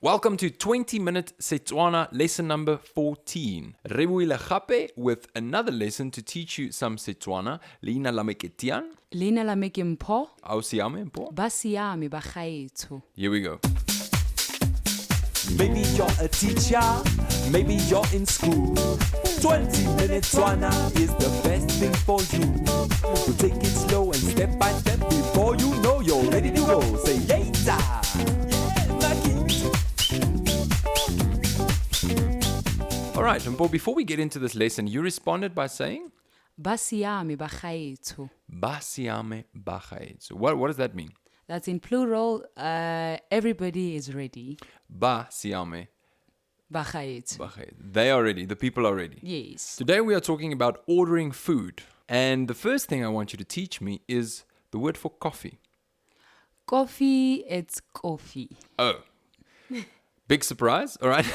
Welcome to 20 Minute Setswana lesson number 14. Rebuile gape with another lesson to teach you some Setswana. Leina la me ke Tian. Leina la me ke Mpho. Au siame, Mpho. Ba siame ba gaetsho. Here we go. Maybe you're a teacher, maybe you're in school. 20 Minute Setswana is the best thing for you. So take it slow and step by step before you know you're ready to go. Say yeta! All right, Mpho, before we get into this lesson, you responded by saying, Ba siame ba gaetsho. Ba siame ba gaetsho. What does that mean? That's in plural. Everybody is ready. Ba siame Ba gaetsho. ba gaetsho. They are ready. The people are ready. Yes. Today we are talking about ordering food. And the first thing I want you to teach me is the word for coffee. Coffee, it's coffee. Oh. Big surprise. All right.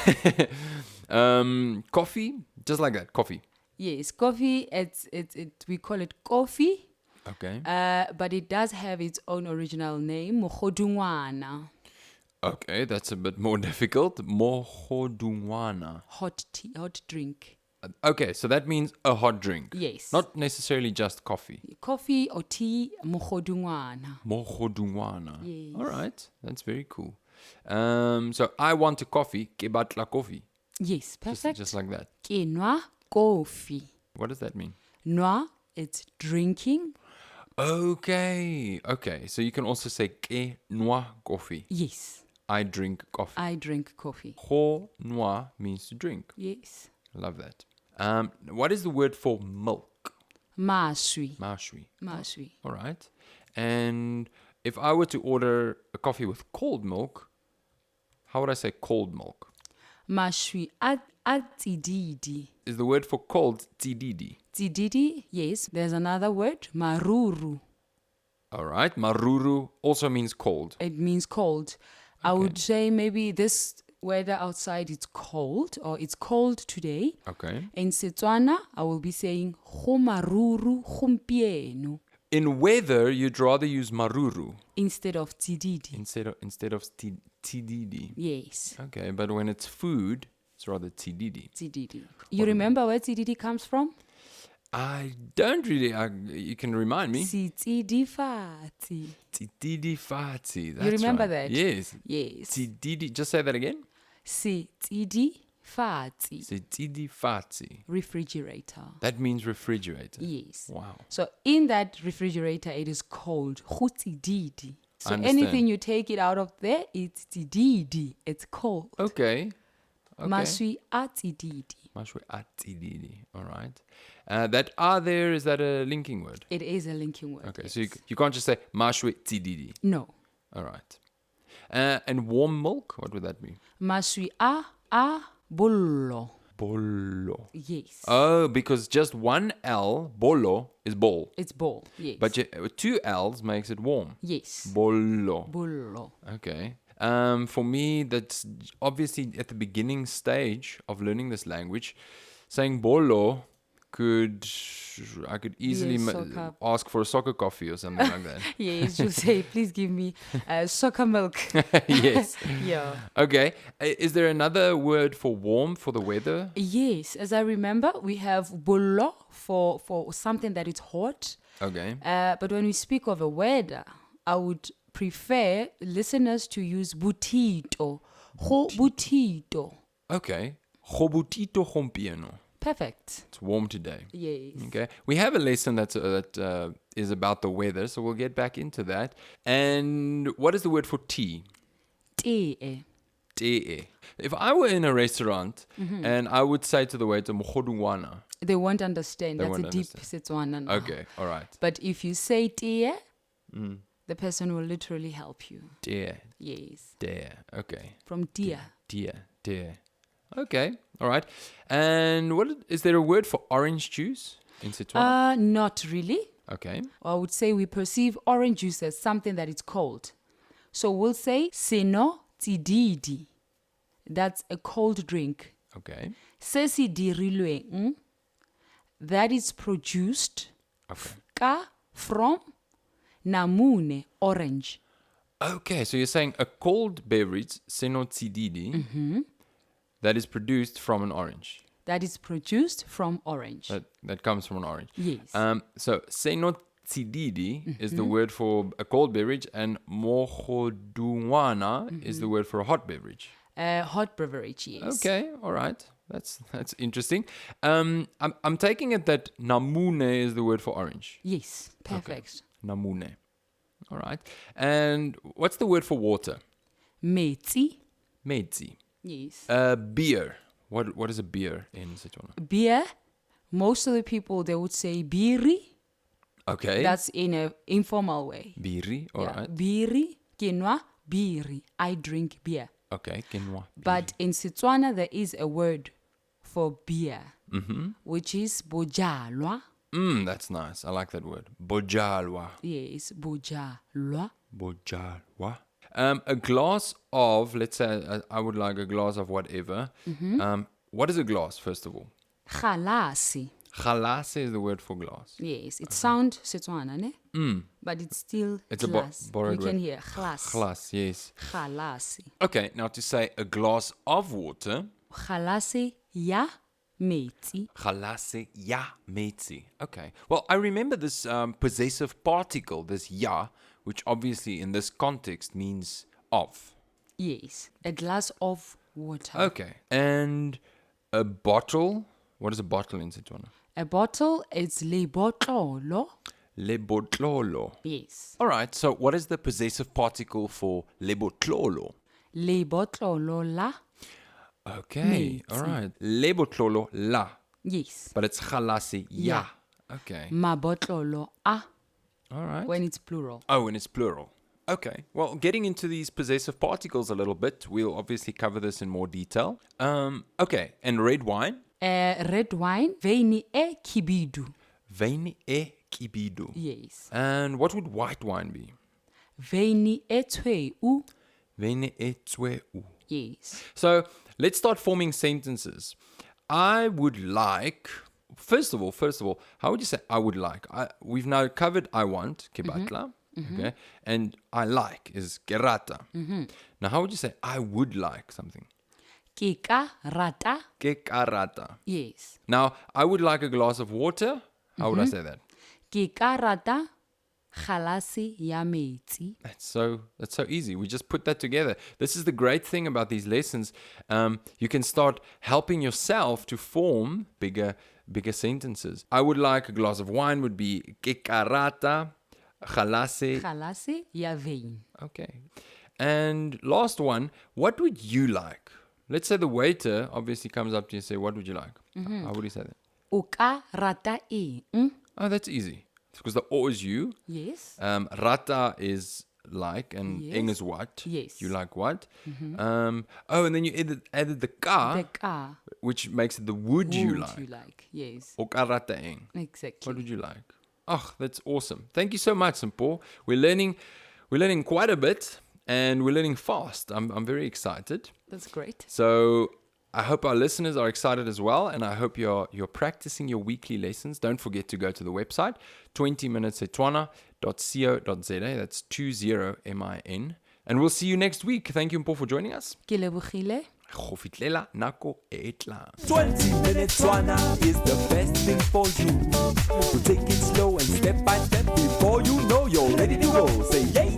Coffee, just like that. Coffee. Yes, coffee, we call it coffee. Okay. But it does have its own original name, mogodungwana. Okay, that's a bit more difficult. Mogodungwana. Hot tea, hot drink. Okay, so that means a hot drink. Yes. Not necessarily just coffee. Coffee or tea, mogodungwana. Mogodungwana. Yes. All right, that's very cool. So I want a coffee. Ke batla coffee. Yes, perfect. Just like that. Ke nwa coffee. What does that mean? Nwa, it's drinking. Okay. So you can also say ke nwa coffee. Yes, I drink coffee. I drink coffee. Ho nwa means to drink. Yes. Love that. What is the word for milk? Maswi. Mashui. All right. And if I were to order a coffee with cold milk, how would I say cold milk? Maswi atididi. Is the word for cold tididi? Tididi, yes. There's another word, maruru. All right. Maruru also means cold. It means cold. I would say maybe this weather outside it's cold, or it's cold today. Okay. In Setswana, I will be saying go maruru gompieno In weather, you'd rather use maruru instead of tididi. instead of tididi. Yes, Okay, but when it's food, it's rather tididi. tididi. You remember where tididi comes from? I don't really. You can remind me. Sitidifati. Tididi fati. You remember right. that? Yes. Yes. Tididi. Just say that again. Sitidifati. Tididi fati. Refrigerator. That means refrigerator. Yes. Wow. So in that refrigerator, it is cold. Hutididi. So Understand. anything you take it out of there, it's tididi. It's cold. Okay. Maswi atididi. Mashwe atididi. All right. That are there, is that a linking word? It is a linking word. Okay. Yes. So you can't just say mashwe tididi. No. All right. And warm milk, what would that be? Maswi a bollo. Bolo. Yes. Oh, because just one L, bolo, is bol. It's bowl. Yes. But two L's makes it warm. yes. Bolo. Bollo. Okay. For me, that's obviously at the beginning stage of learning this language. Saying bolo I could easily soccer. ask for a soccer coffee or something like that. Yes, you say, please give me soccer milk. Yes. Yeah. Okay. Is there another word for warm for the weather? Yes, as I remember, we have bollo for something that is hot. Okay. But when we speak of a weather, I would prefer listeners to use butito. Go butito. Okay. Gobutito gompieno. Perfect. It's warm today. Yes. Okay. We have a lesson that is about the weather, so we'll get back into that. And what is the word for tea? Tee. Tee. If I were in a restaurant and I would say to the waiter, mogodungwana. They won't understand. They That's won't a deep Setswana now. Okay, all right. But if you say tee, the person will literally help you. Tee. Yes. Tee. Okay. From deer. Tee. Tee. Okay, all right. And is there a word for orange juice in Setswana? Not really. Okay. I would say we perceive orange juice as something that is cold. So we'll say seno tididi. That's a cold drink. Okay. Se se dirilweng, that is produced Okay. from namune, orange. Okay, so you're saying a cold beverage, senotsididi, that is produced from an orange. That is produced from orange. That comes from an orange. Yes. So senotsididi is the word for a cold beverage, and mogodungwana is the word for a hot beverage. Hot beverage, yes. Okay, all right. That's interesting. I'm taking it that namune is the word for orange. Yes, perfect. Namune. All right. And what's the word for water? Metsi. Metsi. Yes. Beer. What is a beer in Setswana? Beer, most of the people, they would say biri. Okay. That's in an informal way. Biri, all right. Biri, kinwa, biri. I drink beer. Okay, quinoa. But in Setswana, there is a word for beer, which is bojalwa. That's nice. I like that word. Bojalwa. Yes, bojalwa. Bojalwa. A glass of, let's say, I would like a glass of whatever. What is a glass, first of all? Khalasi. Khalase is the word for glass. Yes, it sounds Setswana, ne? But it's still It's a glass. borrowed You can word. hear khlas. Glass, yes. Khalasi. Okay, now to say a glass of water, Khalasi ya metsi. khalase ya metsi. Okay. Well, I remember this possessive particle, this ya, which obviously in this context means of. Yes, a glass of water. Okay. And a bottle, what is a bottle in Setswana? A bottle is lebotlolo. Le botlolo. Yes. All right, so what is the possessive particle for le botlolo? Lebotlolo la. Okay, all right. Le botlolo la, Yes. but it's khalase ya. Okay, Mabotlolo a all right. when it's plural. Oh, and it's plural. Okay. Well, getting into these possessive particles a little bit, we'll obviously cover this in more detail. Okay. And red wine? Red wine, veini e kibidu. Veini e kibidu. Yes. And what would white wine be? Veini e tweu. Veini e tsweu. Yes. So let's start forming sentences. I would like. First of all, how would you say I would like? We've now covered I want, kebatla. Okay. And I like is kerata. Now, how would you say I would like something? Ke ka rata. Ke karata. Yes. Now, I would like a glass of water. How would I say that? Ke ka rata khalasi ya metsi. That's so easy. We just put that together. This is the great thing about these lessons. You can start helping yourself to form bigger sentences. I would like a glass of wine would be ke karata khalasi. Khalasi ya vein. Okay. And last one, what would you like? Let's say the waiter obviously comes up to you and say, what would you like? How would you say that? O ka rata eng? Oh, that's easy. Because the O is you. Yes. Rata is like, and Yes. eng is what? Yes. You like what? And then you added the ka, The ka. which makes it the would you like. Would you like? Yes. O ka rata eng. Exactly. What would you like? Oh, that's awesome. Thank you so much, Mpho. We're learning quite a bit, and we're learning fast. I'm very excited. That's great. So I hope our listeners are excited as well, and I hope you're practicing your weekly lessons. Don't forget to go to the website 20minutesetswana.co.za. That's 20min. And we'll see you next week. Thank you, Mpho, for joining us. Ke lebogile. Go fitlela nako e tlang. 20 minutes Setswana is the best thing for you. So take it slow and step by step before you know you're ready to go. Say, yay,